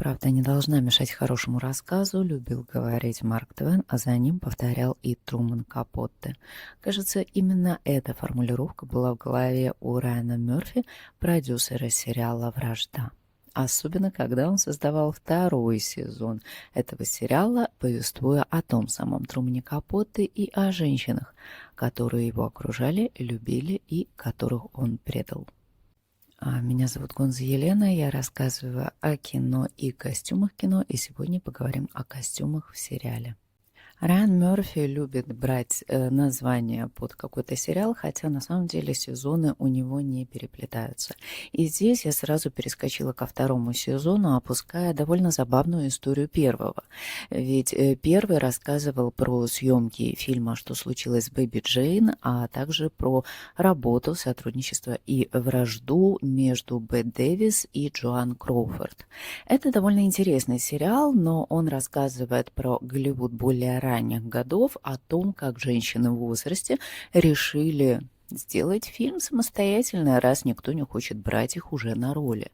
Правда не должна мешать хорошему рассказу, любил говорить Марк Твен, а за ним повторял и Труман Капотте. Кажется, именно эта формулировка была в голове у Райана Мёрфи, продюсера сериала «Вражда». Особенно, когда он создавал второй сезон этого сериала, повествуя о том самом Трумане Капотте и о женщинах, которые его окружали, любили и которых он предал. Меня зовут Гонза Елена, я рассказываю о кино и костюмах кино, и сегодня поговорим о костюмах в сериале. Райан Мёрфи любит брать название под какой-то сериал, хотя на самом деле сезоны у него не переплетаются. И здесь я сразу перескочила ко второму сезону, опуская довольно забавную историю первого. Ведь первый рассказывал про съемки фильма «Что случилось с Бэби Джейн», а также про работу, сотрудничество и вражду между Бет Дэвис и Джоан Кроуфорд. Это довольно интересный сериал, но он рассказывает про Голливуд более ранних годов, о том, как женщины в возрасте решили сделать фильм самостоятельно, раз никто не хочет брать их уже на роли.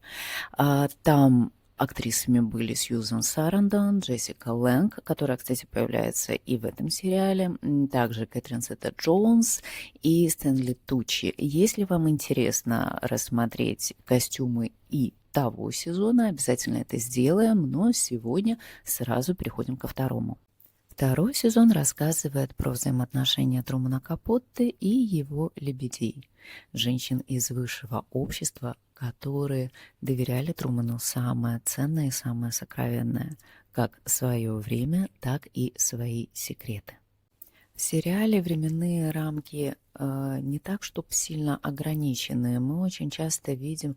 Там актрисами были Сьюзан Сарандон, Джессика Лэнг, которая, кстати, появляется и в этом сериале, также Кэтрин Зета-Джонс и Стэнли Туччи. Если вам интересно рассмотреть костюмы и того сезона, обязательно это сделаем, но сегодня сразу переходим ко второму. Второй сезон рассказывает про взаимоотношения Трумана Капотте и его лебедей, женщин из высшего общества, которые доверяли Труману самое ценное и самое сокровенное, как свое время, так и свои секреты. В сериале временные рамки не так, чтобы сильно ограничены. Мы очень часто видим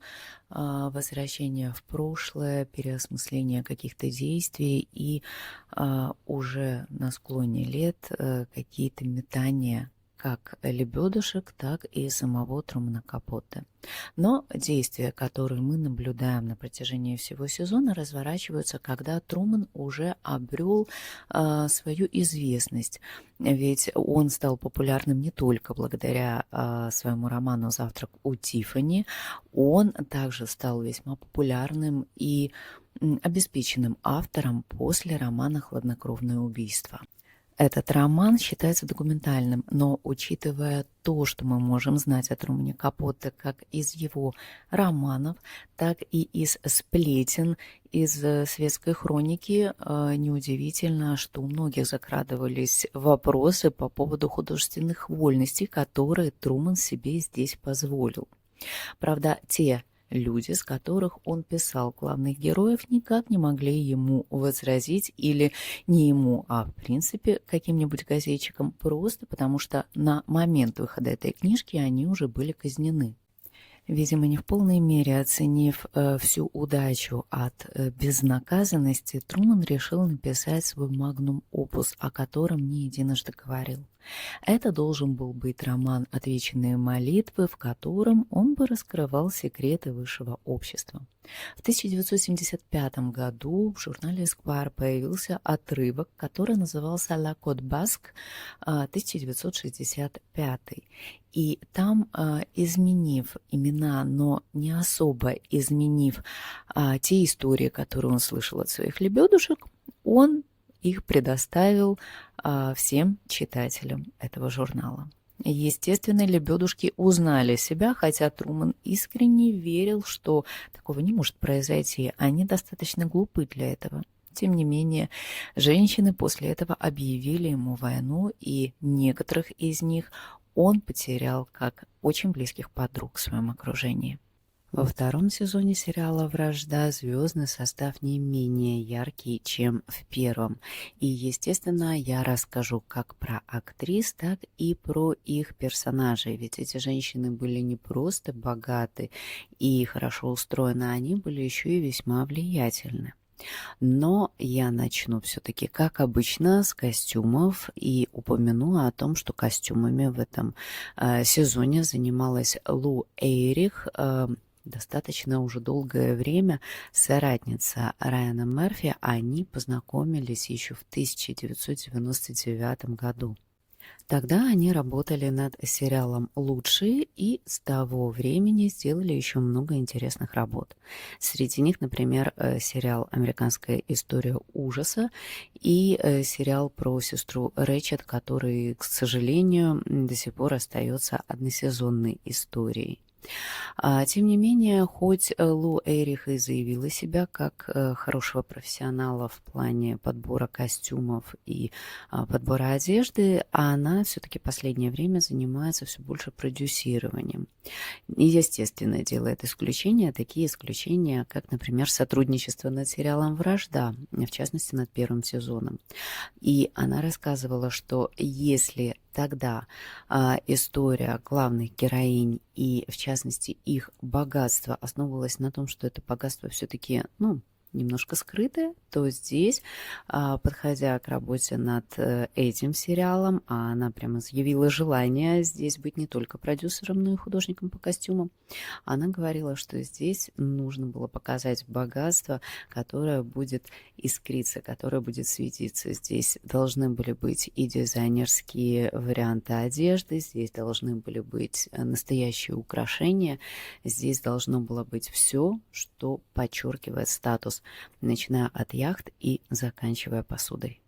возвращение в прошлое, переосмысление каких-то действий и уже на склоне лет какие-то метания как лебедушек, так и самого Трумана Капотте. Но действия, которые мы наблюдаем на протяжении всего сезона, разворачиваются, когда Труман уже обрел свою известность. Ведь он стал популярным не только благодаря своему роману «Завтрак у Тиффани», он также стал весьма популярным и обеспеченным автором после романа «Хладнокровное убийство». Этот роман считается документальным, но учитывая то, что мы можем знать о Трумане Капотте как из его романов, так и из сплетен, из светской хроники, неудивительно, что у многих закрадывались вопросы по поводу художественных вольностей, которые Труман себе здесь позволил. Правда, те люди, с которых он писал главных героев, никак не могли ему возразить, или не ему, а в принципе каким-нибудь газетчикам, просто потому что на момент выхода этой книжки они уже были казнены. Видимо, не в полной мере оценив всю удачу от безнаказанности, Труман решил написать свой магнум-опус, о котором не единожды говорил. Это должен был быть роман «Отвеченные молитвы», в котором он бы раскрывал секреты высшего общества. В 1975 году в журнале Esquire появился отрывок, который назывался «La Côte Basque» 1965. И там, изменив имена, но не особо изменив те истории, которые он слышал от своих лебедушек, он их предоставил всем читателям этого журнала. Естественно, лебедушки узнали себя, хотя Труман искренне верил, что такого не может произойти. Они достаточно глупы для этого. Тем не менее, женщины после этого объявили ему войну, и некоторых из них он потерял как очень близких подруг в своем окружении. Во втором сезоне сериала «Вражда» звездный состав не менее яркий, чем в первом. И, естественно, я расскажу как про актрис, так и про их персонажей. Ведь эти женщины были не просто богаты и хорошо устроены, они были еще и весьма влиятельны. Но я начну все-таки, как обычно, с костюмов и упомяну о том, что костюмами в этом сезоне занималась Лу Эйрих, достаточно уже долгое время соратница Райана Мерфи. Они познакомились еще в 1999 году. Тогда они работали над сериалом «Лучшие» и с того времени сделали еще много интересных работ. Среди них, например, сериал «Американская история ужаса» и сериал про сестру Рэчет, который, к сожалению, до сих пор остается односезонной историей. Тем не менее, хоть Лу Эрих и заявила себя как хорошего профессионала в плане подбора костюмов и подбора одежды, она все-таки последнее время занимается все больше продюсированием. И, естественно, делает исключения, такие исключения, как, например, сотрудничество над сериалом «Вражда», в частности, над первым сезоном. И она рассказывала, что если тогда история главных героинь и, в частности, их богатство основывалось на том, что это богатство все-таки, немножко скрытое, то здесь, подходя к работе над этим сериалом, она прямо заявила желание здесь быть не только продюсером, но и художником по костюмам. Она говорила, что здесь нужно было показать богатство, которое будет искриться, которое будет светиться. Здесь должны были быть и дизайнерские варианты одежды, здесь должны были быть настоящие украшения, здесь должно было быть все, что подчеркивает статус, начиная от яхт и заканчивая посудой.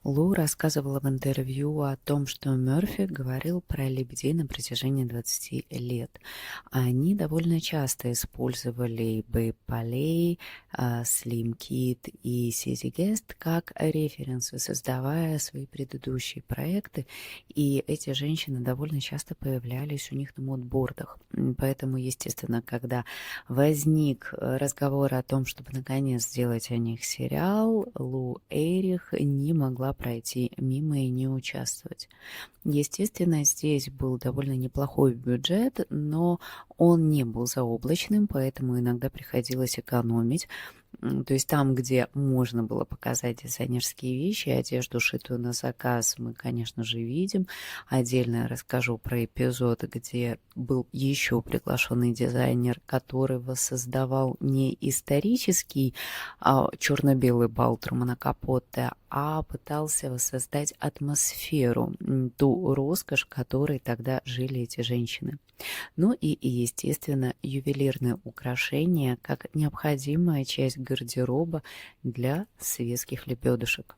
Лу рассказывала в интервью о том, что Мёрфи говорил про лебедей на протяжении 20 лет. Они довольно часто использовали Бэйб Полей, Слим Кид и Сизи Гест как референсы, создавая свои предыдущие проекты, и эти женщины довольно часто появлялись у них на мудбордах. Поэтому, естественно, когда возник разговор о том, чтобы наконец сделать о них сериал, Лу Эрих не могла пройти мимо и не участвовать. Естественно, здесь был довольно неплохой бюджет, но он не был заоблачным, поэтому иногда приходилось экономить. То есть там, где можно было показать дизайнерские вещи, одежду, шитую на заказ, мы, конечно же, видим. Отдельно я расскажу про эпизод, где был еще приглашенный дизайнер, который воссоздавал не исторический черно-белый бал Трумана Капотте, а пытался воссоздать атмосферу, ту роскошь, в которой тогда жили эти женщины. Ну и, естественно, ювелирные украшения как необходимая часть гардероба для светских лебедушек.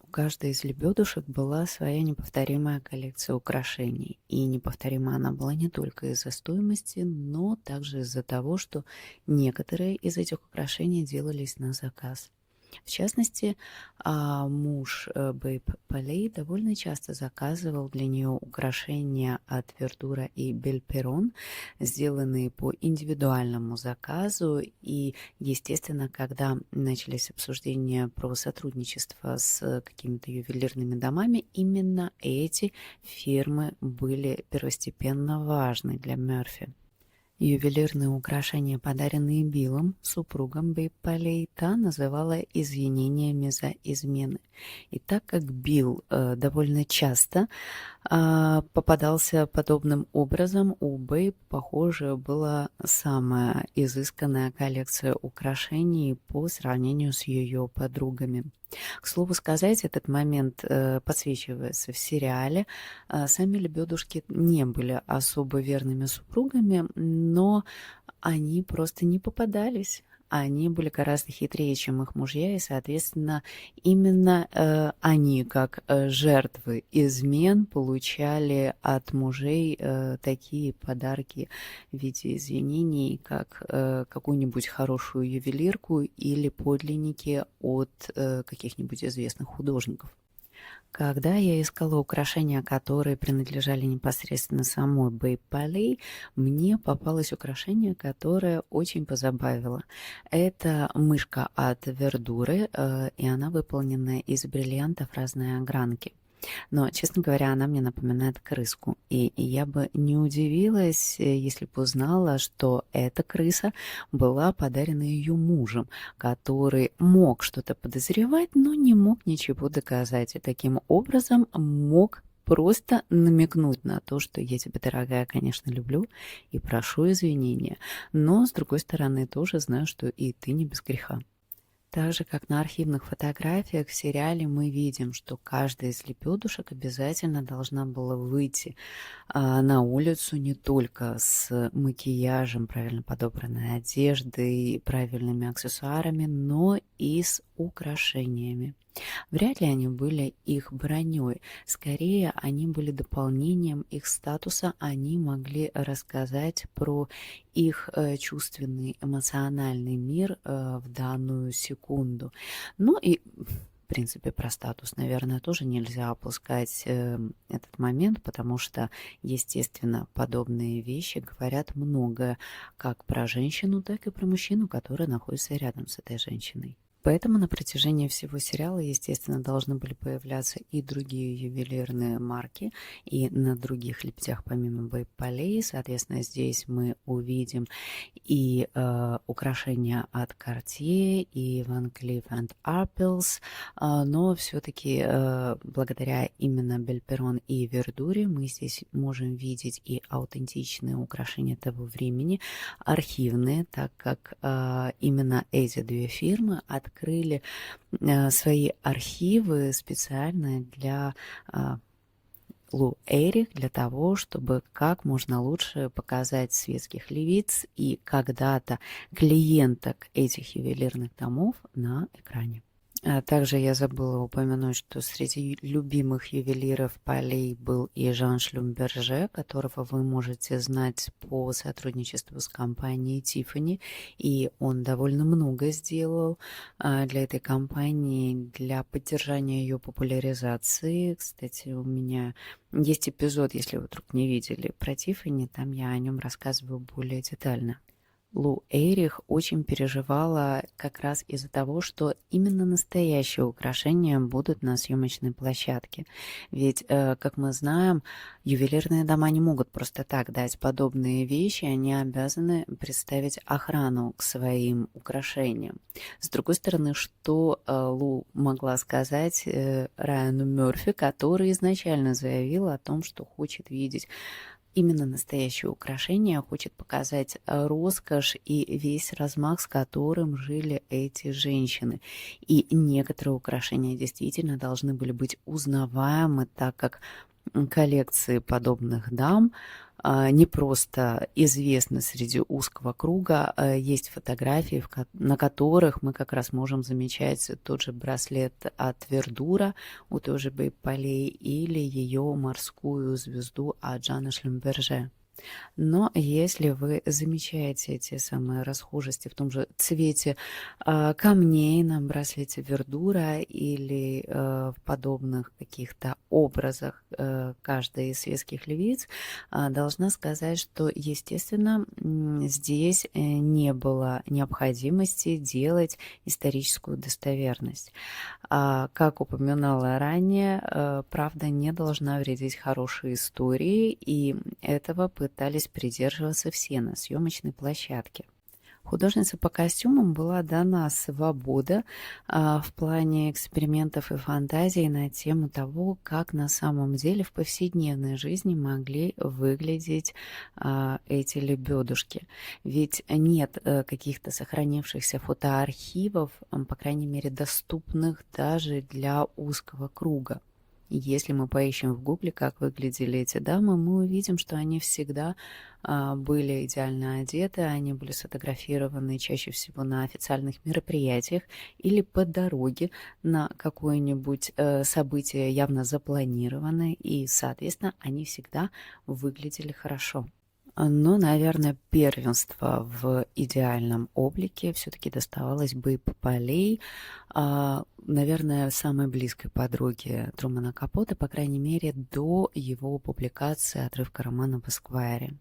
У каждой из лебедушек была своя неповторимая коллекция украшений. И неповторима она была не только из-за стоимости, но также из-за того, что некоторые из этих украшений делались на заказ. В частности, муж Бэйб Полей довольно часто заказывал для нее украшения от Вердура и Бельперон, сделанные по индивидуальному заказу. И, естественно, когда начались обсуждения про сотрудничество с какими-то ювелирными домами, именно эти фирмы были первостепенно важны для Мёрфи. Ювелирные украшения, подаренные Биллом, супругом Бэйб Полей, та называла извинениями за измены. И так как Билл довольно часто попадался подобным образом, у Бэйб, похоже, была самая изысканная коллекция украшений по сравнению с ее подругами. К слову сказать, этот момент подсвечивается в сериале. Сами лебедушки не были особо верными супругами, но они просто не попадались. Они были гораздо хитрее, чем их мужья, и, соответственно, именно они, как жертвы измен, получали от мужей такие подарки в виде извинений, как какую-нибудь хорошую ювелирку или подлинники от каких-нибудь известных художников. Когда я искала украшения, которые принадлежали непосредственно самой Бэйб Полей, мне попалось украшение, которое очень позабавило. Это мышка от Вердуры, и она выполнена из бриллиантов разной огранки. Но, честно говоря, она мне напоминает крыску. И я бы не удивилась, если бы узнала, что эта крыса была подарена ее мужем, который мог что-то подозревать, но не мог ничего доказать. И таким образом мог просто намекнуть на то, что я тебя, дорогая, конечно, люблю и прошу извинения. Но, с другой стороны, тоже знаю, что и ты не без греха. Так же, как на архивных фотографиях в сериале мы видим, что каждая из лепёдушек обязательно должна была выйти на улицу не только с макияжем, правильно подобранной одеждой, правильными аксессуарами, но и с украшениями. Вряд ли они были их броней, скорее они были дополнением их статуса, они могли рассказать про их чувственный, эмоциональный мир в данную секунду. Ну и в принципе, про статус, наверное, тоже нельзя опускать этот момент, потому что, естественно, подобные вещи говорят многое как про женщину, так и про мужчину, который находится рядом с этой женщиной. Поэтому на протяжении всего сериала, естественно, должны были появляться и другие ювелирные марки, и на других лептях помимо Бэйп-Полей. Соответственно, здесь мы увидим и украшения от Cartier, и Van Cleef Arpels, но все-таки благодаря именно Белперон и Вердуре мы здесь можем видеть и аутентичные украшения того времени, архивные, так как именно эти две фирмы открыли свои архивы специально для Лу Эрих, для того, чтобы как можно лучше показать светских львиц и когда-то клиенток этих ювелирных домов на экране. Также я забыла упомянуть, что среди любимых ювелиров Полей был и Жан Шлюмберже, которого вы можете знать по сотрудничеству с компанией Tiffany, и он довольно много сделал для этой компании, для поддержания ее популяризации. Кстати, у меня есть эпизод, если вы вдруг не видели, про Tiffany, там я о нем рассказываю более детально. Лу Эрих очень переживала как раз из-за того, что именно настоящие украшения будут на съемочной площадке. Ведь, как мы знаем, ювелирные дома не могут просто так дать подобные вещи, они обязаны представить охрану к своим украшениям. С другой стороны, что Лу могла сказать Райану Мёрфи, который изначально заявил о том, что хочет видеть именно настоящее украшение, хочет показать роскошь и весь размах, с которым жили эти женщины. И некоторые украшения действительно должны были быть узнаваемы, так как коллекции подобных дам не просто известны среди узкого круга, есть фотографии, на которых мы как раз можем замечать тот же браслет от Вердура у той же Бэйп-Полей или ее морскую звезду от Жана Шлюмберже. Но если вы замечаете эти самые расхожести в том же цвете камней на браслете Вердура или в подобных каких-то образах каждой из светских львиц, должна сказать, что, естественно, здесь не было необходимости делать историческую достоверность. Как упоминала ранее, правда не должна вредить хорошей истории, и этого пытались придерживаться все на съемочной площадке. Художнице по костюмам была дана свобода в плане экспериментов и фантазий на тему того, как на самом деле в повседневной жизни могли выглядеть эти лебедушки. Ведь нет каких-то сохранившихся фотоархивов, по крайней мере, доступных даже для узкого круга. Если мы поищем в Гугле, как выглядели эти дамы, мы увидим, что они всегда были идеально одеты, они были сфотографированы чаще всего на официальных мероприятиях или по дороге на какое-нибудь событие явно запланированное, и, соответственно, они всегда выглядели хорошо. Но, наверное, первенство в идеальном облике все-таки доставалось Бэйп-Полей, наверное, самой близкой подруге Трумана Капоте, по крайней мере, до его публикации отрывка романа в Эсквайре.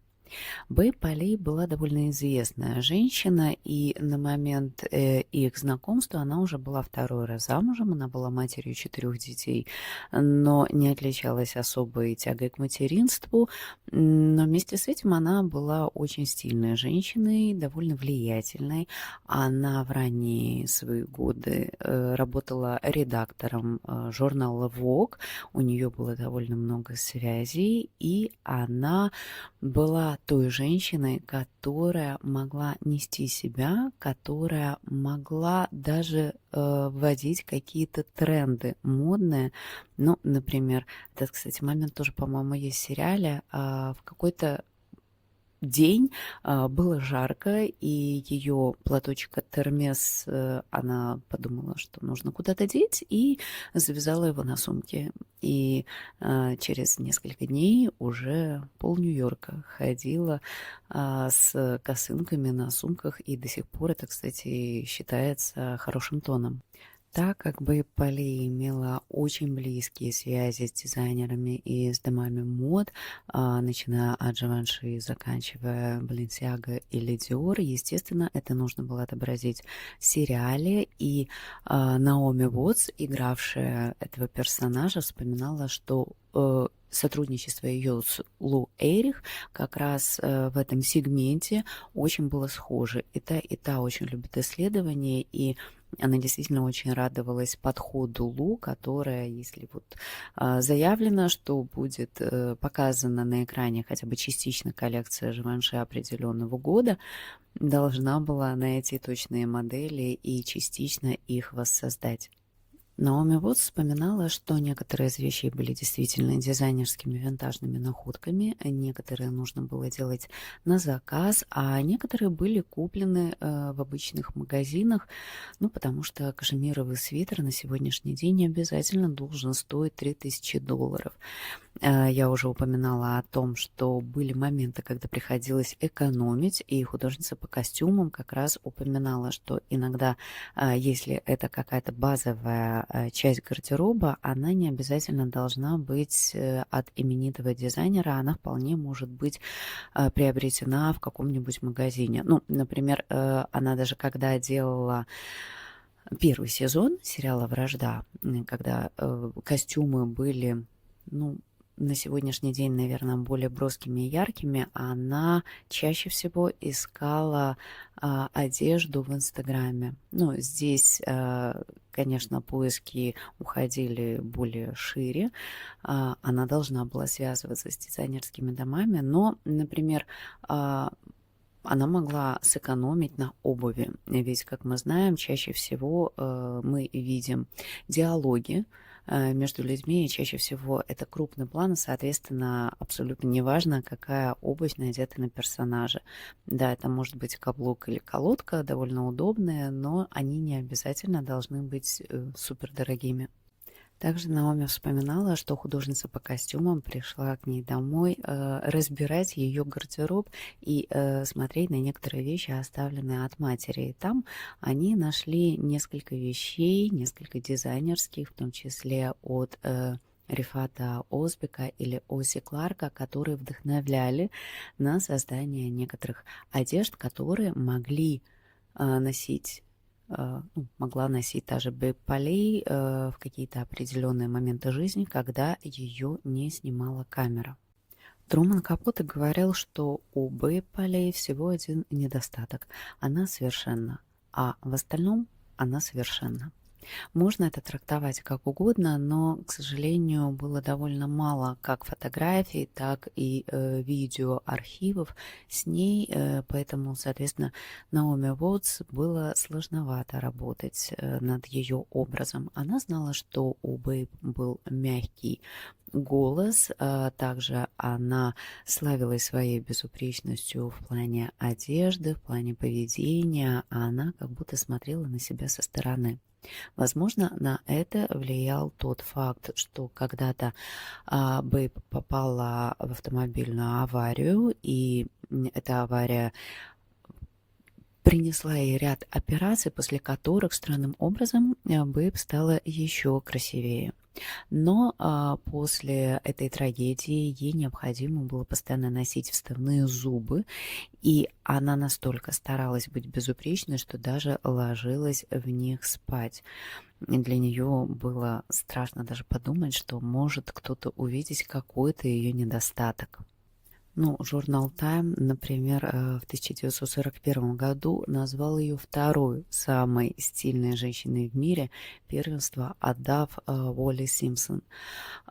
Бэйп-Полей была довольно известная женщина, и на момент их знакомства она уже была второй раз замужем, она была матерью 4 детей, но не отличалась особой тягой к материнству, но вместе с этим она была очень стильной женщиной, довольно влиятельной. Она в ранние свои годы работала редактором журнала Vogue, у нее было довольно много связей, и она была была той женщиной, которая могла нести себя, которая могла даже вводить какие-то тренды модные. Ну, например, этот, кстати, момент тоже, по-моему, есть в сериале. В какой-то день было жарко, и ее платочек от Hermes она подумала, что нужно куда-то деть, и завязала его на сумке. И через несколько дней уже пол Нью-Йорка ходила с косынками на сумках, и до сих пор это, кстати, считается хорошим тоном. Так как бы Полей имела очень близкие связи с дизайнерами и с домами мод, начиная от Givenchy, заканчивая Balenciaga или Dior, естественно, это нужно было отобразить в сериале. И Наоми Уотс, игравшая этого персонажа, вспоминала, что сотрудничество ее с Лу Эрих как раз в этом сегменте очень было схоже. И та очень любит исследования, и она действительно очень радовалась подходу Лу, которая, если вот заявлено, что будет показана на экране хотя бы частично коллекция Givenchy определенного года, должна была найти точные модели и частично их воссоздать. Наоми Уотс вспоминала, что некоторые из вещей были действительно дизайнерскими винтажными находками, некоторые нужно было делать на заказ, а некоторые были куплены в обычных магазинах, ну, потому что кашемировый свитер на сегодняшний день не обязательно должен стоить $3000. Я уже упоминала о том, что были моменты, когда приходилось экономить, и художница по костюмам как раз упоминала, что иногда, если это какая-то базовая часть гардероба, она не обязательно должна быть от именитого дизайнера, она вполне может быть приобретена в каком-нибудь магазине. Ну, например, она даже когда делала первый сезон сериала «Вражда», когда костюмы были, ну, на сегодняшний день, наверное, более броскими и яркими, она чаще всего искала одежду в Инстаграме. Ну, здесь, конечно, поиски уходили более шире. Она должна была связываться с дизайнерскими домами, но, например, она могла сэкономить на обуви. Ведь, как мы знаем, чаще всего мы видим диалоги между людьми, и чаще всего это крупный план, и, соответственно, абсолютно неважно, какая обувь надета на персонажа. Да, это может быть каблук или колодка, довольно удобные, но они не обязательно должны быть супердорогими. Также Наоми вспоминала, что художница по костюмам пришла к ней домой разбирать ее гардероб и смотреть на некоторые вещи, оставленные от матери. И там они нашли несколько вещей, несколько дизайнерских, в том числе от Рифата Озбека или Оси Кларка, которые вдохновляли на создание некоторых одежд, которые могли носить могла носить даже Бэйб Полей в какие-то определенные моменты жизни, когда ее не снимала камера. Труман Капоте говорил, что у Бэйб Полей всего один недостаток – она совершенна, а в остальном она совершенна. Можно это трактовать как угодно, но, к сожалению, было довольно мало как фотографий, так и видеоархивов с ней, поэтому, соответственно, Наоми Уотс было сложновато работать над ее образом. Она знала, что у Бэйб был мягкий голос, также она славилась своей безупречностью в плане одежды, в плане поведения, а она как будто смотрела на себя со стороны. Возможно, на это влиял тот факт, что когда-то Бэйб попала в автомобильную аварию, и эта авария принесла ей ряд операций, после которых странным образом Бэйб стала еще красивее. Но после этой трагедии ей необходимо было постоянно носить вставные зубы, и она настолько старалась быть безупречной, что даже ложилась в них спать. И для нее было страшно даже подумать, что может кто-то увидеть какой-то ее недостаток. Ну, журнал Time, например, в 1941 году назвал ее второй самой стильной женщиной в мире, первенство отдав Уолли Симпсон.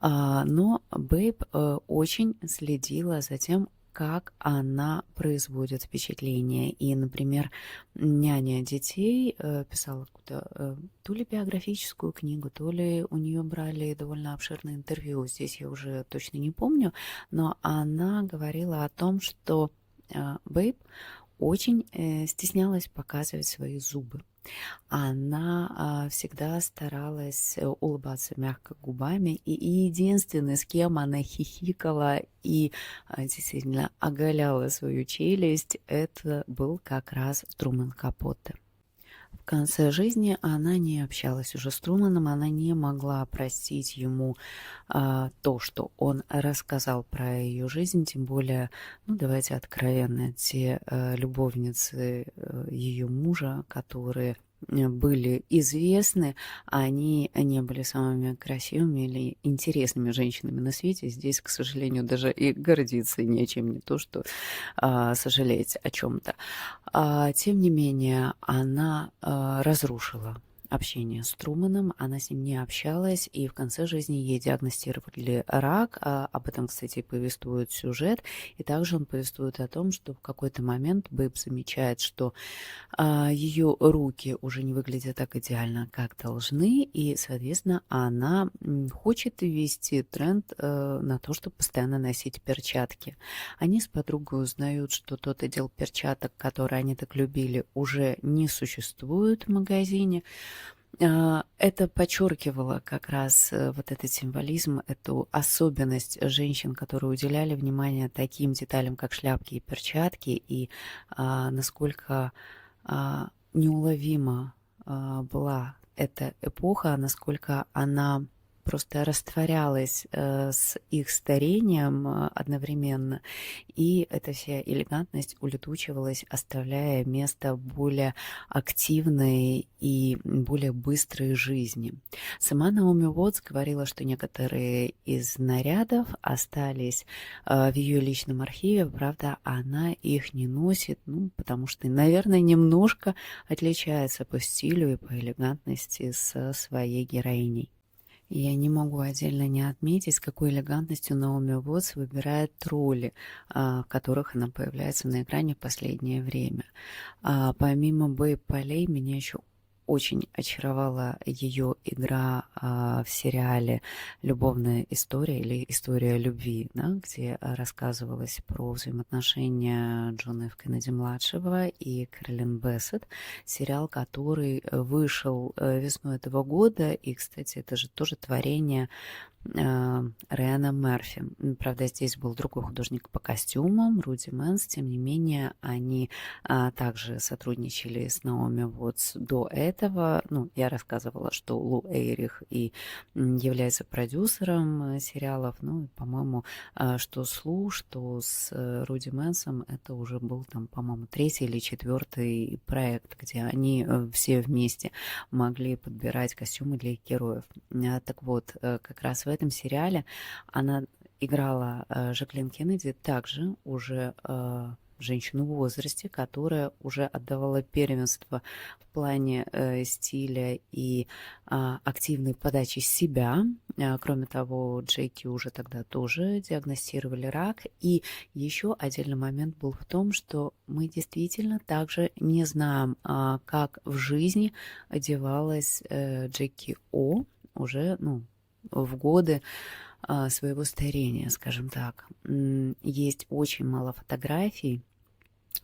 Но Бэйб очень следила за тем, как она производит впечатление. И, например, няня детей писала какую-то то ли биографическую книгу, то ли у нее брали довольно обширное интервью. Здесь я уже точно не помню, но она говорила о том, что Бэйб очень стеснялась показывать свои зубы. Она всегда старалась улыбаться мягко губами, и единственный, с кем она хихикала и действительно оголяла свою челюсть, это был как раз Труман Капоте. В конце жизни она не общалась уже с Труманом, она не могла простить ему то, что он рассказал про ее жизнь, тем более, ну давайте откровенно, те любовницы ее мужа, которые были известны, они не были самыми красивыми или интересными женщинами на свете. Здесь, к сожалению, даже и гордиться нечем, не то что сожалеть о чем-то. Тем не менее, она разрушила общение с Труманом, она с ним не общалась, и в конце жизни ей диагностировали рак. Об этом, кстати, повествует сюжет, и также он повествует о том, что в какой-то момент Бэйб замечает, что ее руки уже не выглядят так идеально, как должны, и, соответственно, она хочет ввести тренд на то, чтобы постоянно носить перчатки. Они с подругой узнают, что тот отдел перчаток, который они так любили, уже не существует в магазине. Это подчеркивало как раз вот этот символизм, эту особенность женщин, которые уделяли внимание таким деталям, как шляпки и перчатки, и насколько неуловима была эта эпоха, насколько она просто растворялась с их старением одновременно, и эта вся элегантность улетучивалась, оставляя место более активной и более быстрой жизни. Сама Наоми Уотс говорила, что некоторые из нарядов остались в ее личном архиве, правда, она их не носит, потому что, наверное, немножко отличается по стилю и по элегантности со своей героиней. Я не могу отдельно не отметить, с какой элегантностью Наоми Уотс выбирает роли, в которых она появляется на экране в последнее время. Помимо Бэйб Полей, меня еще очень очаровала ее игра в сериале «Любовная история» или «История любви», да, где рассказывалось про взаимоотношения Джона Ф. Кеннеди-младшего и Кэролин Бессет. Сериал, который вышел весной этого года, и, кстати, это же тоже творение Райана Мерфи. Правда, здесь был другой художник по костюмам, Руди Мэнс. Тем не менее, они также сотрудничали с Наоми Уотс до этого. Я рассказывала, что Лу Эйрих и является продюсером сериалов. И, по-моему, что с Лу, что с Руди Мэнсом, это уже был, по-моему, 3-й или 4-й проект, где они все вместе могли подбирать костюмы для их героев. Так вот, как раз в этом сериале она играла Жаклин Кеннеди, также уже женщину в возрасте, которая уже отдавала первенство в плане стиля и активной подачи себя. Кроме того, Джеки уже тогда тоже диагностировали рак. И еще отдельный момент был в том, что мы действительно также не знаем, как в жизни одевалась Джеки О уже, в годы своего старения, скажем так. Есть очень мало фотографий,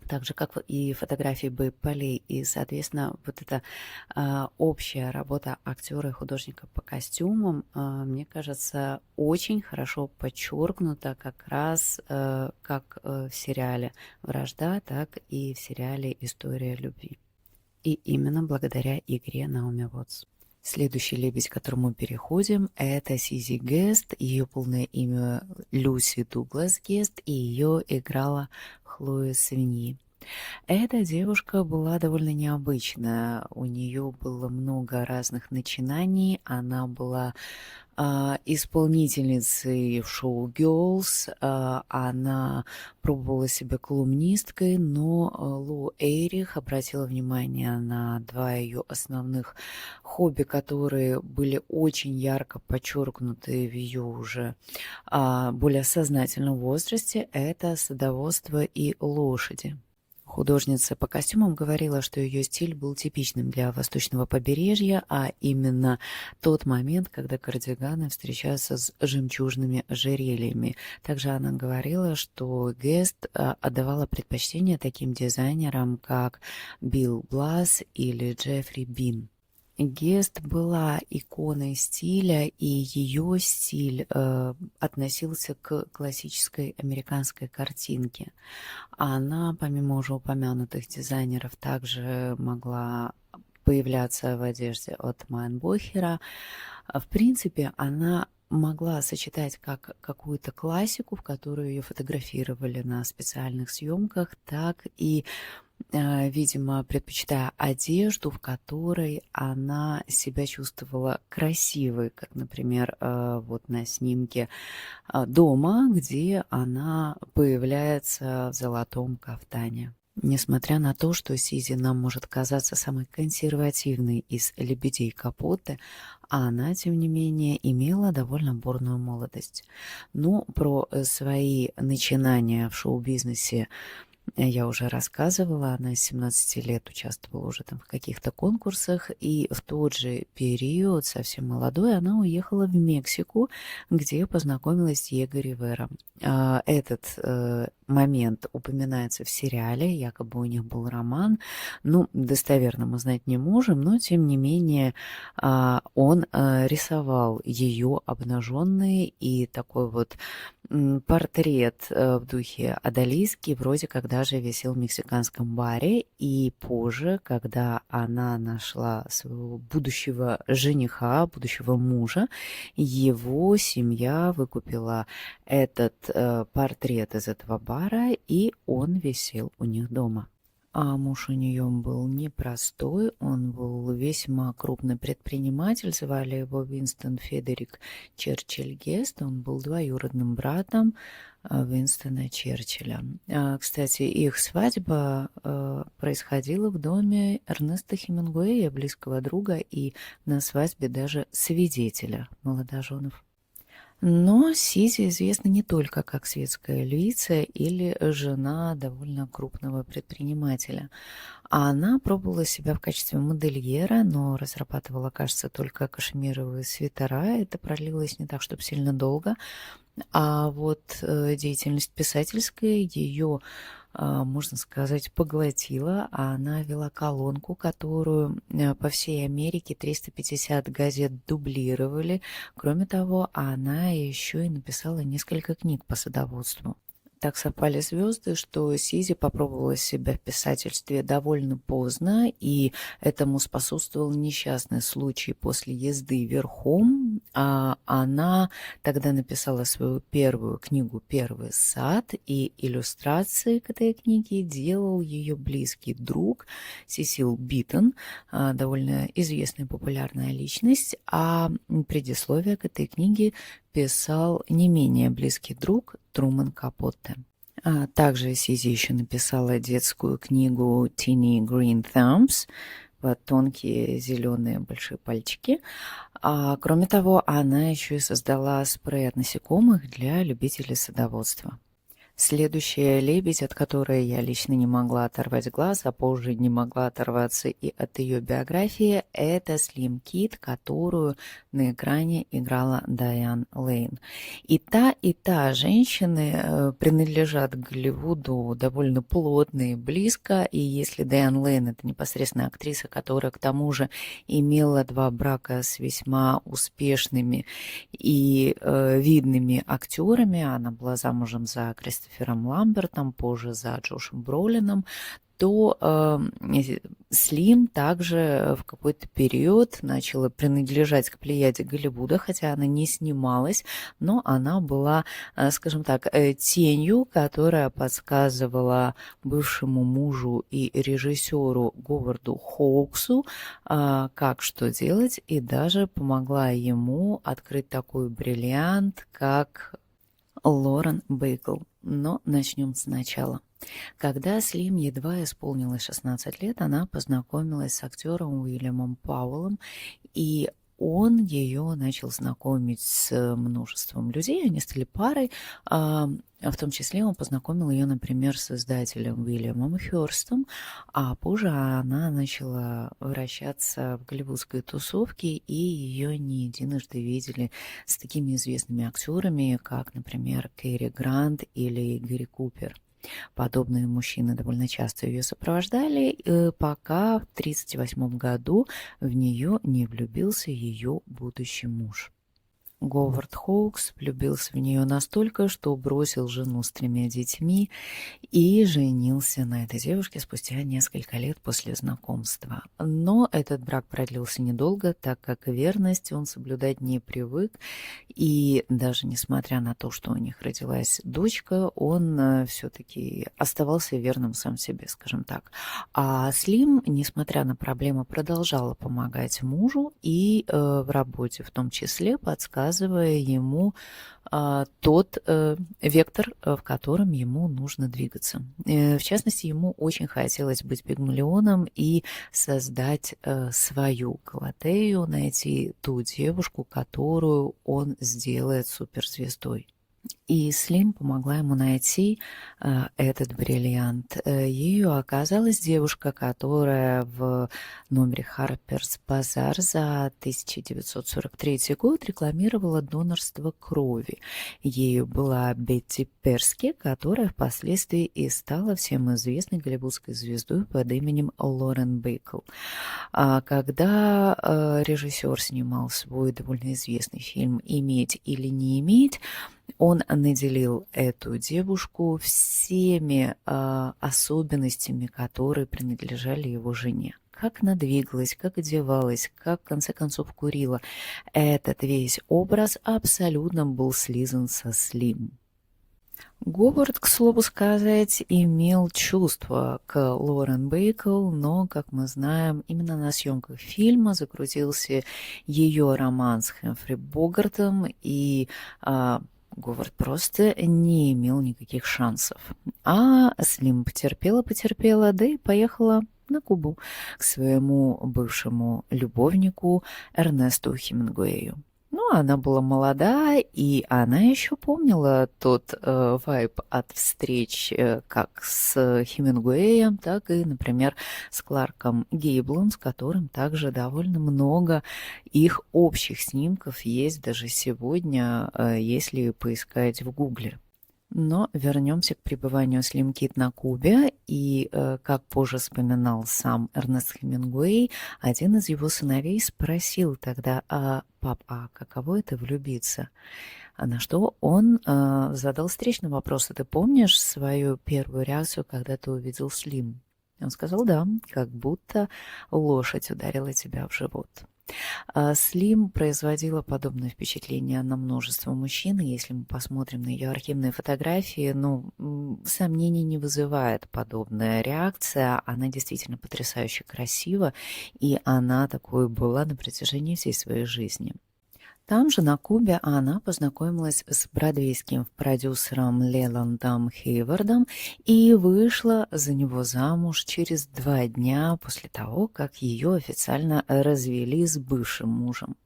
так же, как и фотографии Бэйб Полей, и, соответственно, вот эта общая работа актера и художника по костюмам, мне кажется, очень хорошо подчеркнута как раз как в сериале «Вражда», так и в сериале «История любви». И именно благодаря игре Наоми Уотс. Следующий лебедь, к которому переходим, это Сизи Гест. Ее полное имя Люси Дуглас Гест, и ее играла Хлоя Савиньи. Эта девушка была довольно необычная. У нее было много разных начинаний. Она была исполнительницей в шоу Girls. Она пробовала себя колумнисткой, но Лу Эйрих обратила внимание на два ее основных хобби, которые были очень ярко подчеркнуты в ее уже более сознательном возрасте. Это садоводство и лошади. Художница по костюмам говорила, что ее стиль был типичным для восточного побережья, а именно тот момент, когда кардиганы встречаются с жемчужными ожерельями. Также она говорила, что Гест отдавала предпочтение таким дизайнерам, как Билл Блас или Джеффри Бин. Гест была иконой стиля, и ее стиль относился к классической американской картинке. Она, помимо уже упомянутых дизайнеров, также могла появляться в одежде от Майнбохера. В принципе, она могла сочетать как какую-то классику, в которую ее фотографировали на специальных съемках, так и видимо, предпочитая одежду, в которой она себя чувствовала красивой, как, например, вот на снимке дома, где она появляется в золотом кафтане. Несмотря на то, что Сизи нам может казаться самой консервативной из лебедей Капоте, она, тем не менее, имела довольно бурную молодость. Но про свои начинания в шоу-бизнесе я уже рассказывала, она с 17 лет участвовала уже там в каких-то конкурсах, и в тот же период, совсем молодой, она уехала в Мексику, где познакомилась с Диего Ривера. Этот момент упоминается в сериале, якобы у них был роман. Ну, достоверно мы знать не можем, но, тем не менее, он рисовал ее обнаженной, и такой вот портрет в духе одалиски вроде как даже висел в мексиканском баре. И позже, когда она нашла своего будущего жениха, будущего мужа, его семья выкупила этот портрет из этого бара, и он висел у них дома. А муж у нее был непростой, он был весьма крупный предприниматель, звали его Уинстон Фредерик Черчилль Гест, он был двоюродным братом Уинстона Черчилля. Кстати, их свадьба происходила в доме Эрнеста Хемингуэя, близкого друга, и на свадьбе даже свидетеля молодоженов. Но Сизи известна не только как светская львица или жена довольно крупного предпринимателя. А она пробовала себя в качестве модельера, но разрабатывала, кажется, только кашемировые свитера. Это продлилось не так, чтобы сильно долго. А вот деятельность писательская ее, можно сказать, поглотила. А она вела колонку, которую по всей Америке 350 газет дублировали. Кроме того, она еще и написала несколько книг по садоводству. Так совпали звезды, что Сизи попробовала себя в писательстве довольно поздно, и этому способствовал несчастный случай после езды верхом. Она тогда написала свою первую книгу «Первый сад», и иллюстрации к этой книге делал ее близкий друг Сесил Биттон, довольно известная и популярная личность, а предисловие к этой книге писал не менее близкий друг Труман Капотте. Также Сизи еще написала детскую книгу Teeny Green Thumbs, вот тонкие зеленые большие пальчики. Кроме того, она еще и создала спрей от насекомых для любителей садоводства. Следующая лебедь, от которой я лично не могла оторвать глаз, а позже не могла оторваться и от ее биографии, это Слим Кит, которую на экране играла Дайан Лейн. И та женщины принадлежат к Голливуду довольно плотно и близко, и если Дайан Лейн — это непосредственно актриса, которая к тому же имела два брака с весьма успешными и видными актерами, она была замужем за Кристофером Ламбертом, позже за Джошем Бролином, то Слим также в какой-то период начала принадлежать к плеяде Голливуда, хотя она не снималась, но она была, скажем так, тенью, которая подсказывала бывшему мужу и режиссеру Говарду Хоуксу, как что делать, и даже помогла ему открыть такой бриллиант, как Лорен Бейкл. Но начнем сначала. Когда Слим едва исполнилось 16 лет, она познакомилась с актером Уильямом Пауэллом, и он ее начал знакомить с множеством людей, они стали парой, в том числе он познакомил ее, например, с издателем Уильямом Хёрстом, а позже она начала вращаться в голливудской тусовке, и ее не единожды видели с такими известными актерами, как, например, Кэрри Грант или Гэри Купер. Подобные мужчины довольно часто ее сопровождали, пока в 1938 году в нее не влюбился ее будущий муж. Говард Хоукс влюбился в нее настолько, что бросил жену с 3 детьми и женился на этой девушке спустя несколько лет после знакомства. Но этот брак продлился недолго, так как верность он соблюдать не привык, и даже несмотря на то, что у них родилась дочка, он все-таки оставался верным сам себе, скажем так. А Слим, несмотря на проблемы, продолжала помогать мужу и в работе в том числе, подсказывая ему тот вектор, в котором ему нужно двигаться. В частности, ему очень хотелось быть Пигмалионом и создать свою Галатею, найти ту девушку, которую он сделает суперзвездой. И Слим помогла ему найти этот бриллиант. Ею оказалась девушка, которая в номере Harper's Bazaar за 1943 год рекламировала донорство крови. Ею была Бетти Перски, которая впоследствии и стала всем известной голливудской звездой под именем Лорен Бейкл. Когда режиссер снимал свой довольно известный фильм «Иметь или не иметь», он наделил эту девушку всеми особенностями, которые принадлежали его жене. Как она двигалась, как одевалась, как в конце концов курила. Этот весь образ абсолютно был слизан со Слим. Говард, к слову сказать, имел чувство к Лорен Бейкл, но, как мы знаем, именно на съемках фильма закрутился ее роман с Хэмфри Богартом, и Говард просто не имел никаких шансов. А Слим потерпела, да и поехала на Кубу к своему бывшему любовнику Эрнесту Хемингуэю. Ну, она была молода, и она еще помнила тот вайб от встреч как с Хемингуэем, так и, например, с Кларком Гейблом, с которым также довольно много их общих снимков есть даже сегодня, если поискать в Гугле. Но вернемся к пребыванию Слим Кит на Кубе, и, как позже вспоминал сам Эрнест Хемингуэй, один из его сыновей спросил тогда: «Пап, а каково это влюбиться?» На что он задал встречный вопрос: «Ты помнишь свою первую реакцию, когда ты увидел Слим?» Он сказал: «Да, как будто лошадь ударила тебя в живот». Слим производила подобное впечатление на множество мужчин, и если мы посмотрим на ее архивные фотографии, сомнений не вызывает подобная реакция. Она действительно потрясающе красива, и она такой была на протяжении всей своей жизни. Там же, на Кубе, она познакомилась с бродвейским продюсером Леландом Хейвардом и вышла за него замуж через 2 дня после того, как ее официально развели с бывшим мужем.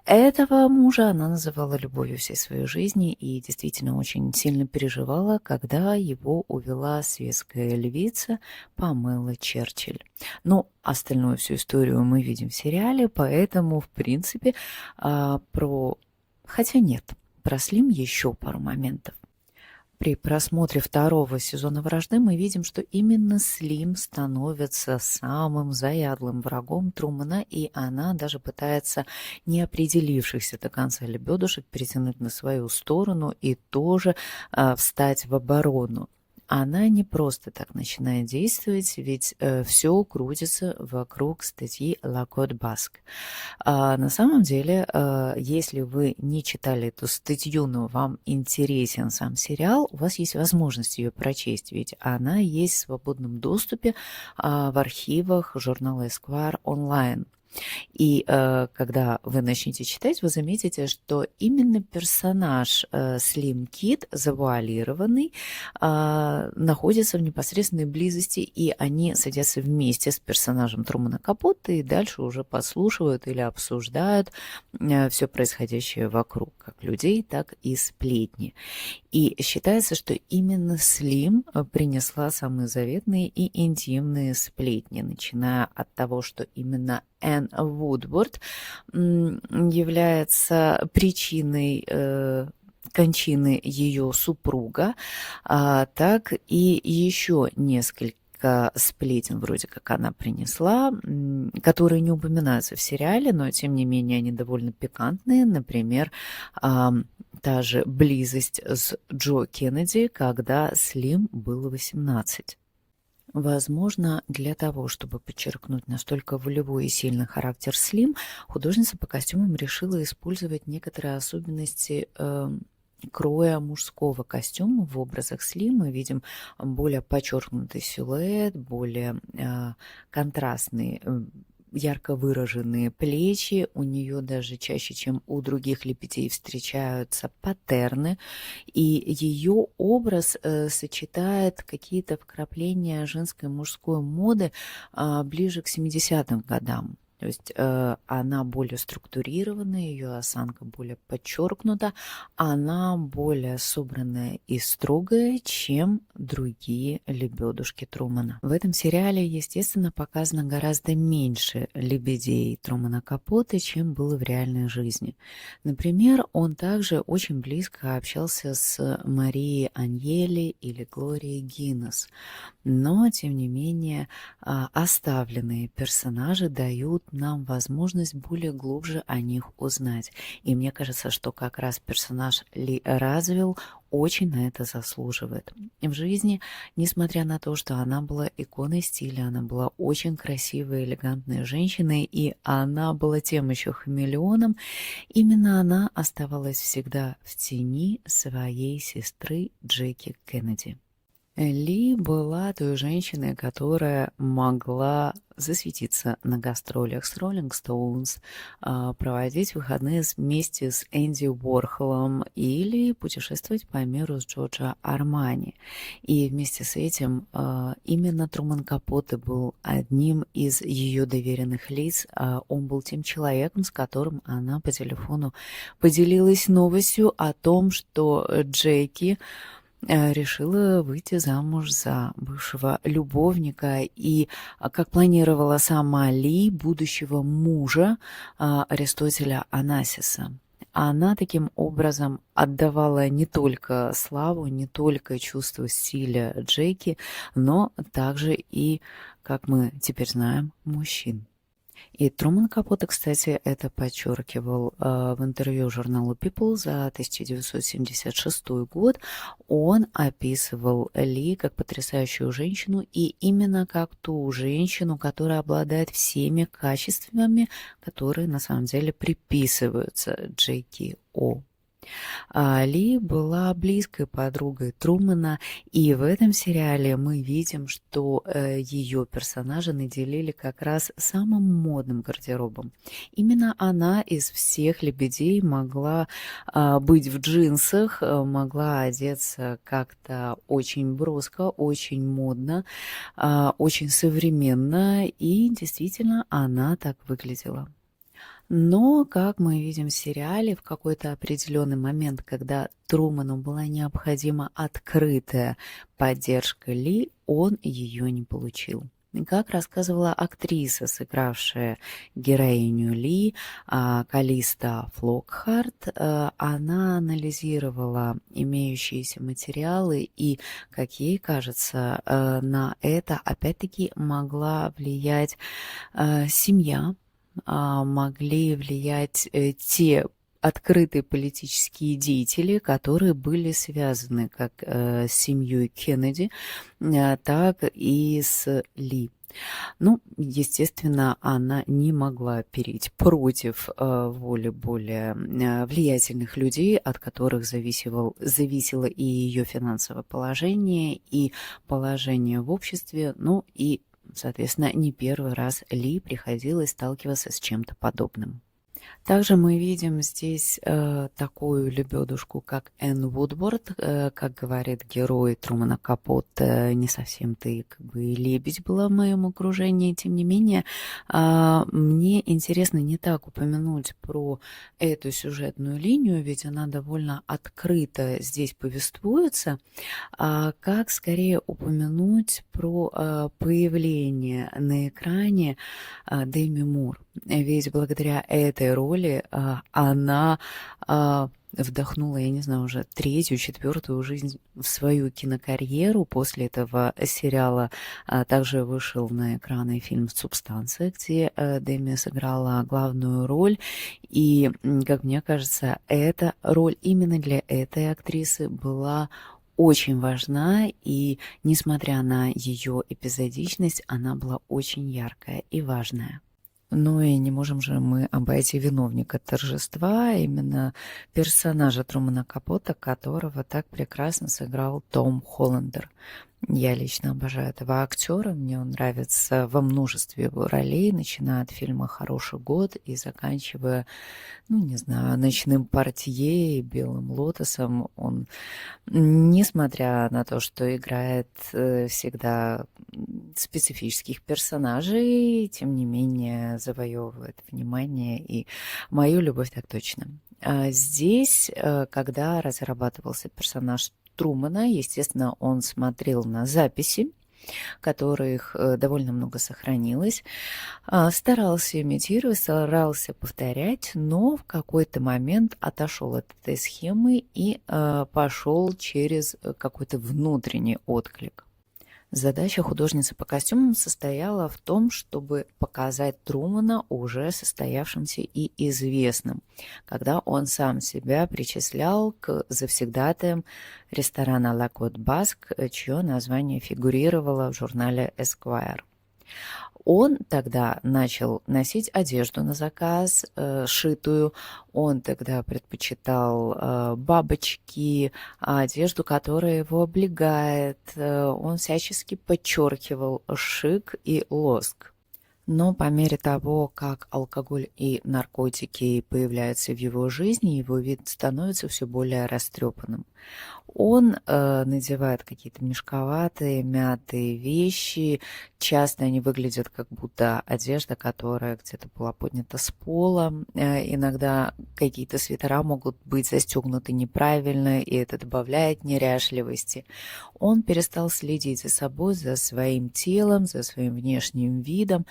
Этого мужа она называла любовью всей своей жизни и действительно очень сильно переживала, когда его увела светская львица Памела Черчилль. Но остальную всю историю мы видим в сериале, поэтому, в принципе, Хотя нет, про Слим еще пару моментов. При просмотре 2-го сезона «Вражды» мы видим, что именно Слим становится самым заядлым врагом Трумэна, и она даже пытается неопределившихся до конца лебедушек перетянуть на свою сторону и тоже встать в оборону. она не просто так начинает действовать, ведь все крутится вокруг статьи «La Côte Basque». На самом деле, если вы не читали эту статью, но вам интересен сам сериал, у вас есть возможность ее прочесть, ведь она есть в свободном доступе в архивах журнала Esquire онлайн. И когда вы начнете читать, вы заметите, что именно персонаж Слим Кид, завуалированный, находится в непосредственной близости, и они садятся вместе с персонажем Трумана Капотте и дальше уже подслушивают или обсуждают все происходящее вокруг, как людей, так и сплетни. И считается, что именно Слим принесла самые заветные и интимные сплетни, начиная от того, что именно Энн Вудворд является причиной кончины ее супруга, так и еще несколько сплетен вроде как она принесла, которые не упоминаются в сериале, но тем не менее они довольно пикантные. Например, та же близость с Джо Кеннеди, когда Слим было 18. Возможно, для того, чтобы подчеркнуть настолько волевой и сильный характер Слим, художница по костюмам решила использовать некоторые особенности кроя мужского костюма в образах Слим. Мы видим более подчеркнутый силуэт, более контрастный, ярко выраженные плечи, у нее даже чаще, чем у других лебедей, встречаются паттерны, и ее образ сочетает какие-то вкрапления женской и мужской моды ближе к 70-м годам. То есть она более структурированная, ее осанка более подчеркнута, она более собранная и строгая, чем другие лебедушки Трумана. В этом сериале, естественно, показано гораздо меньше лебедей Трумана Капотте, чем было в реальной жизни. Например, он также очень близко общался с Марией Аньели или Глорией Гиннес. Но, тем не менее, оставленные персонажи дают нам возможность более глубже о них узнать. И мне кажется, что как раз персонаж Ли Развилл очень на это заслуживает. В жизни, несмотря на то, что она была иконой стиля, она была очень красивой, элегантной женщиной, и она была тем еще хамелеоном, именно она оставалась всегда в тени своей сестры Джеки Кеннеди. Ли была той женщиной, которая могла засветиться на гастролях с Роллинг Стоунс, проводить выходные вместе с Энди Уорхолом или путешествовать по миру с Джорджо Армани. И вместе с этим именно Труман Капотте был одним из ее доверенных лиц. Он был тем человеком, с которым она по телефону поделилась новостью о том, что Джеки решила выйти замуж за бывшего любовника и, как планировала сама Ли, будущего мужа Аристотеля Онасиса. Она таким образом отдавала не только славу, не только чувство стиля Джеки, но также и, как мы теперь знаем, мужчин. И Труман Капотте, кстати, это подчеркивал в интервью журналу People за 1976 год. Он описывал Ли как потрясающую женщину и именно как ту женщину, которая обладает всеми качествами, которые на самом деле приписываются Джеки О. Ли была близкой подругой Трумана, и в этом сериале мы видим, что ее персонажа наделили как раз самым модным гардеробом. Именно она из всех лебедей могла быть в джинсах, могла одеться как-то очень броско, очень модно, очень современно, и действительно она так выглядела. Но, как мы видим в сериале, в какой-то определенный момент, когда Труману была необходима открытая поддержка Ли, он ее не получил. Как рассказывала актриса, сыгравшая героиню Ли, Калиста Флокхарт, она анализировала имеющиеся материалы и, как ей кажется, на это опять-таки могла влиять семья, могли влиять те открытые политические деятели, которые были связаны как с семьей Кеннеди, так и с Ли. Ну, естественно, она не могла переть против воли более влиятельных людей, от которых зависело и ее финансовое положение, и положение в обществе, ну и, соответственно, не первый раз Ли приходилось сталкиваться с чем-то подобным. Также мы видим здесь такую лебедушку, как Энн Вудворд, как говорит герой Трумана Капоте, не совсем ты как бы и лебедь была в моем окружении, тем не менее, мне интересно не так упомянуть про эту сюжетную линию, ведь она довольно открыто здесь повествуется, как скорее упомянуть про появление на экране Деми Мур. Ведь благодаря этой роли она вдохнула, я не знаю, уже третью, четвертую жизнь в свою кинокарьеру. После этого сериала также вышел на экраны фильм «Субстанция», где Деми сыграла главную роль. И, как мне кажется, эта роль именно для этой актрисы была очень важна, и, несмотря на ее эпизодичность, она была очень яркая и важная. Ну и не можем же мы обойти виновника торжества, именно персонажа Трумана Капота, которого так прекрасно сыграл Том Холландер. Я лично обожаю этого актера, мне он нравится во множестве его ролей, начиная от фильма «Хороший год» и заканчивая, ну не знаю, «Ночным портье» и «Белым лотосом». Он, несмотря на то, что играет всегда специфических персонажей, тем не менее завоевывает внимание и мою любовь так точно. Здесь, когда разрабатывался персонаж Трумана, естественно, он смотрел на записи, которых довольно много сохранилось, старался имитировать, старался повторять, но в какой-то момент отошел от этой схемы и пошел через какой-то внутренний отклик. Задача художницы по костюмам состояла в том, чтобы показать Трумана уже состоявшимся и известным, когда он сам себя причислял к завсегдатаям ресторана «Ла Кот Баск», чье название фигурировало в журнале Esquire. Он тогда начал носить одежду на заказ, шитую. Он тогда предпочитал бабочки, одежду, которая его облегает. Он всячески подчеркивал шик и лоск. Но по мере того, как алкоголь и наркотики появляются в его жизни, его вид становится все более растрепанным. Он надевает какие-то мешковатые, мятые вещи. Часто они выглядят как будто одежда, которая где-то была поднята с пола. Иногда какие-то свитера могут быть застегнуты неправильно, и это добавляет неряшливости. Он перестал следить за собой, за своим телом, за своим внешним видом,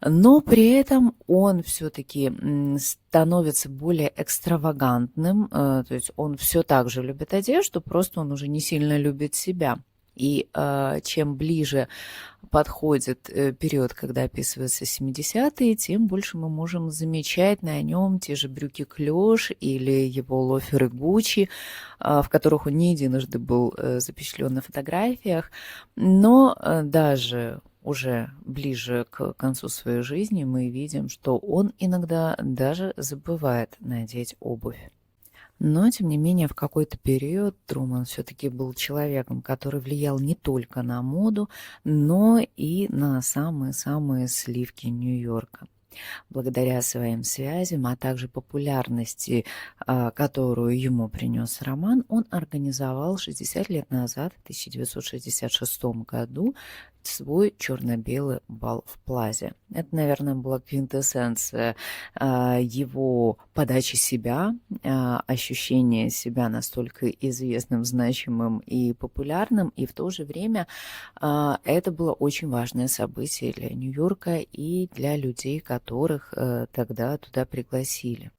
но при этом он все-таки становится более экстравагантным, то есть он все так же любит одежду, просто он уже не сильно любит себя. И чем ближе подходит период, когда описываются 70-е, тем больше мы можем замечать на нем те же брюки клеш или его лоферы Гуччи, в которых он не единожды был запечатлен на фотографиях. Но даже уже ближе к концу своей жизни мы видим, что он иногда даже забывает надеть обувь. Но, тем не менее, в какой-то период Труман все-таки был человеком, который влиял не только на моду, но и на самые-самые сливки Нью-Йорка. Благодаря своим связям, а также популярности, которую ему принес роман, он организовал 60 лет назад, в 1966 году, свой черно-белый бал в Плазе. Это, наверное, была квинтэссенция его подачи себя, ощущения себя настолько известным, значимым и популярным, и в то же время это было очень важное событие для Нью-Йорка и для людей, которых тогда туда пригласили.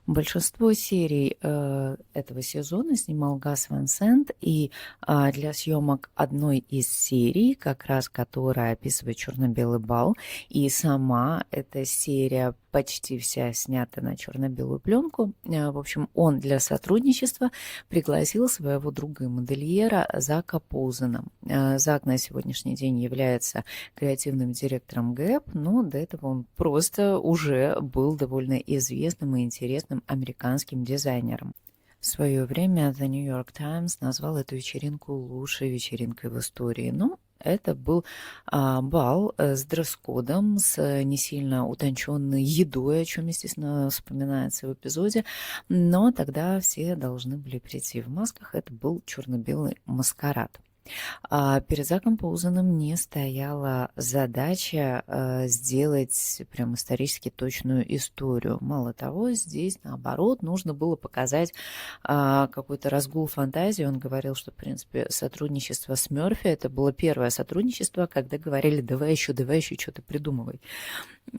Большинство серий этого сезона снимал Гас Ван Сент, и для съемок одной из серий, как раз которая описывает черно-белый бал, и сама эта серия почти вся снята на черно-белую пленку. В общем, он для сотрудничества пригласил своего друга и модельера Зака Поузена. Зак на сегодняшний день является креативным директором Gap, но до этого он просто уже был довольно известным и интересным американским дизайнером. В свое время The New York Times назвал эту вечеринку лучшей вечеринкой в истории. Но это был бал с дресс-кодом, с не сильно утонченной едой, о чем, естественно, вспоминается в эпизоде. Но тогда все должны были прийти в масках. Это был черно-белый маскарад. Перед Заком Поузеном не стояла задача сделать прям исторически точную историю. Мало того, здесь, наоборот, нужно было показать какой-то разгул фантазии. Он говорил, что, в принципе, сотрудничество с Мёрфи — это было первое сотрудничество, когда говорили: давай еще, что-то придумывай.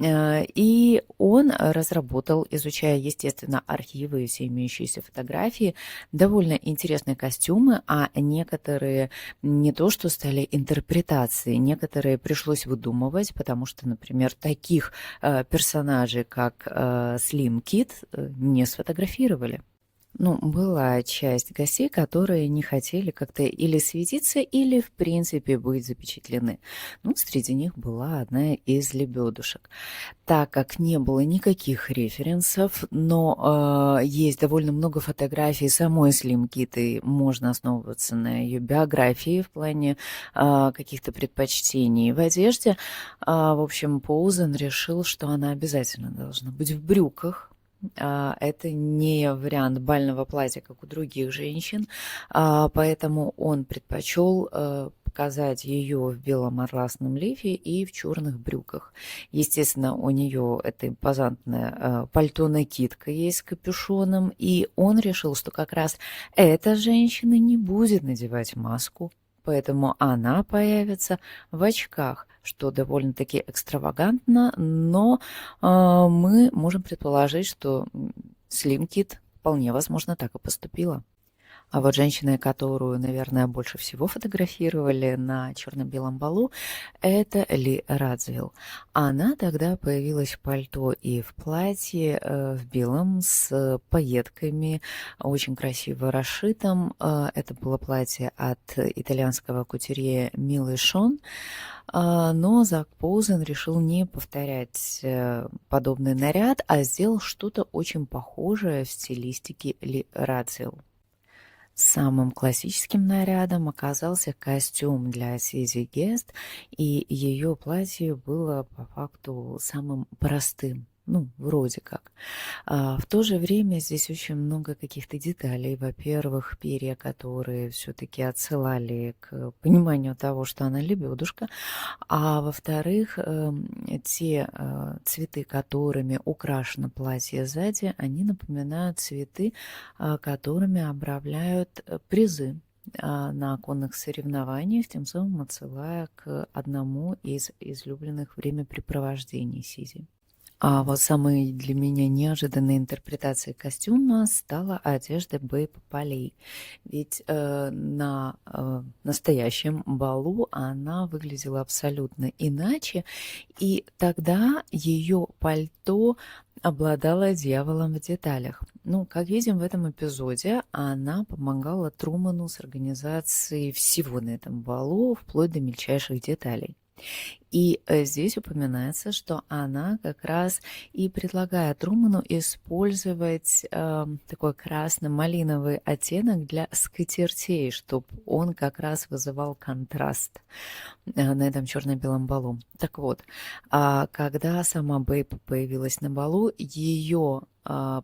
И он разработал, изучая, естественно, архивы и все имеющиеся фотографии, довольно интересные костюмы, а некоторые не то что стали интерпретацией, некоторые пришлось выдумывать, потому что, например, таких персонажей, как Slim Kid, не сфотографировали. Ну, была часть гостей, которые не хотели как-то или светиться, или, в принципе, быть запечатлены. Ну, среди них была одна из лебедушек. Так как не было никаких референсов, но есть довольно много фотографий самой Слим Кит, и можно основываться на ее биографии в плане каких-то предпочтений в одежде. В общем, Поузен решил, что она обязательно должна быть в брюках. Это не вариант бального платья, как у других женщин, поэтому он предпочел показать ее в белом атласном лифе и в черных брюках. Естественно, у нее эта импозантная пальто-накидка есть с капюшоном, и он решил, что как раз эта женщина не будет надевать маску, поэтому она появится в очках, что довольно-таки экстравагантно, но мы можем предположить, что Slim Kid вполне возможно так и поступила. А вот женщина, которую, наверное, больше всего фотографировали на черно-белом балу, это Ли Радзвилл. Она тогда появилась в пальто и в платье в белом с пайетками, очень красиво расшитым. Это было платье от итальянского кутюрье Милы Шон. Но Зак Поузен решил не повторять подобный наряд, а сделал что-то очень похожее в стилистике Ли Радзвилл. Самым классическим нарядом оказался костюм для Сизи Гест, и ее платье было по факту самым простым. Ну, вроде как. В то же время здесь очень много каких-то деталей. Во-первых, перья, которые все-таки отсылали к пониманию того, что она лебедушка. А во-вторых, те цветы, которыми украшено платье сзади, они напоминают цветы, которыми обрамляют призы на конных соревнованиях, тем самым отсылая к одному из излюбленных времяпрепровождений Сизи. А вот самой для меня неожиданной интерпретацией костюма стала одежда Бэйб Полей. Ведь на настоящем балу она выглядела абсолютно иначе, и тогда ее пальто обладала дьяволом в деталях. Ну, как видим в этом эпизоде, она помогала Труману с организацией всего на этом балу, вплоть до мельчайших деталей. И здесь упоминается, что она как раз и предлагает Труману использовать такой красно-малиновый оттенок для скатертей, чтобы он как раз вызывал контраст на этом черно-белом балу. Так вот, когда сама Бэйб появилась на балу, ее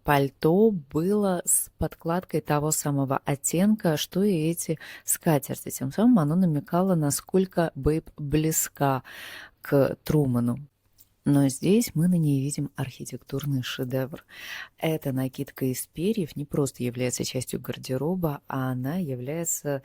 пальто было с подкладкой того самого оттенка, что и эти скатерти. Тем самым оно намекало, насколько Бэйб близка к Труману. Но здесь мы на ней видим архитектурный шедевр. Эта накидка из перьев не просто является частью гардероба, а она является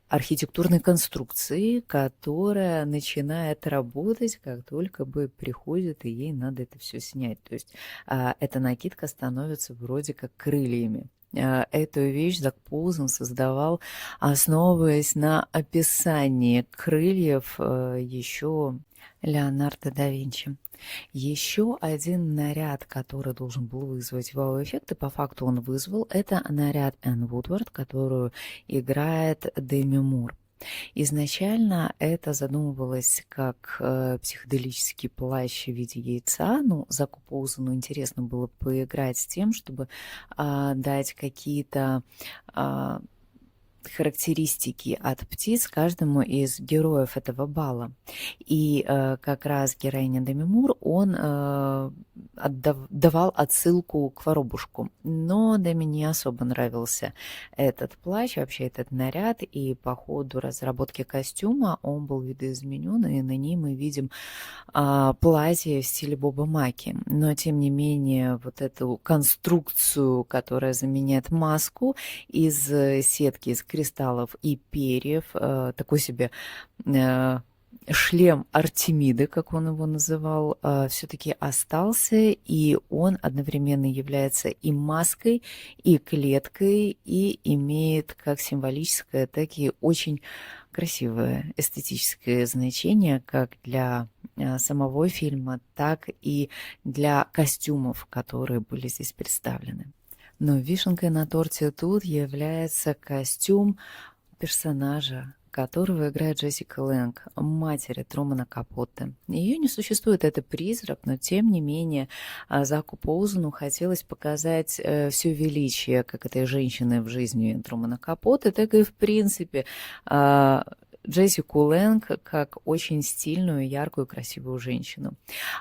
архитектурной конструкцией, которая начинает работать, как только бы приходит, и ей надо это все снять. То есть эта накидка становится вроде как крыльями. Эту вещь Зак Поузен создавал, основываясь на описании крыльев еще Леонардо да Винчи. Еще один наряд, который должен был вызвать вау-эффект, и по факту он вызвал, это наряд Энн Вудвард, которую играет Деми Мур. Изначально это задумывалось как психоделический плащ в виде яйца. Ну, Заку Поузену интересно было поиграть с тем, чтобы дать какие-то характеристики от птиц каждому из героев этого бала. И как раз героиня Деми Мур, он давал отсылку к воробушку. Но Деми не особо нравился этот плащ, вообще этот наряд, и по ходу разработки костюма он был видоизменен, и на ней мы видим платье в стиле Боба Маки. Но, тем не менее, вот эту конструкцию, которая заменяет маску из сетки, из кристаллов и перьев, такой себе шлем Артемиды, как он его называл, все-таки остался, и он одновременно является и маской, и клеткой, и имеет как символическое, так и очень красивое эстетическое значение как для самого фильма, так и для костюмов, которые были здесь представлены. Но вишенкой на торте тут является костюм персонажа, которого играет Джессика Лэнг, матери Трумана Капотте. Ее не существует, это призрак, но тем не менее Заку Поузену хотелось показать все величие как этой женщины в жизни Трумана Капотте, так и в принципе Джессику Лэнг как очень стильную, яркую, красивую женщину.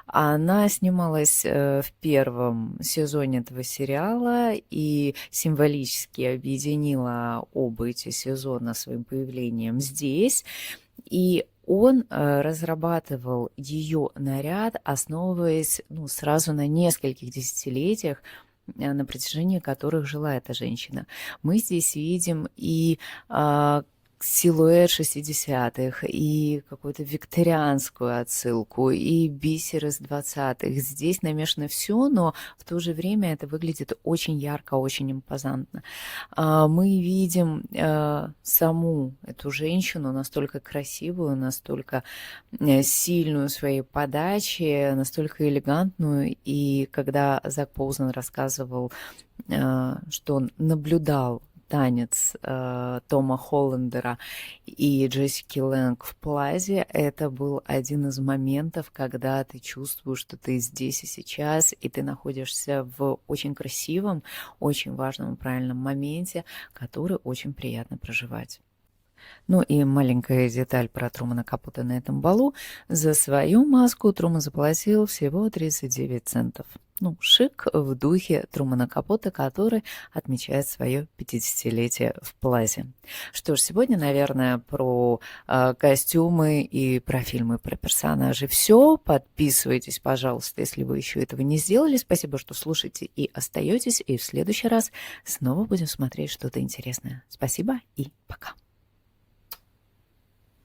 Она снималась в первом сезоне этого сериала и символически объединила оба эти сезона своим появлением здесь. И он разрабатывал ее наряд, основываясь сразу на нескольких десятилетиях, на протяжении которых жила эта женщина. Мы здесь видим и силуэт 60-х, и какую-то викторианскую отсылку, и бисер из 20-х. Здесь намешано все, но в то же время это выглядит очень ярко, очень импозантно. Мы видим саму эту женщину настолько красивую, настолько сильную в своей подаче, настолько элегантную. И когда Зак Поузен рассказывал, что он наблюдал танец Тома Холландера и Джессики Лэнг в плазе, это был один из моментов, когда ты чувствуешь, что ты здесь и сейчас, и ты находишься в очень красивом, очень важном и правильном моменте, который очень приятно проживать. Ну и маленькая деталь про Трумана Капотте на этом балу. За свою маску Труман заплатил всего 39 центов. Ну, шик в духе Трумана Капотте, который отмечает свое 50-летие в плазе. Что ж, сегодня, наверное, про костюмы и про фильмы, про персонажей все. Подписывайтесь, пожалуйста, если вы еще этого не сделали. Спасибо, что слушаете и остаетесь. И в следующий раз снова будем смотреть что-то интересное. Спасибо и пока.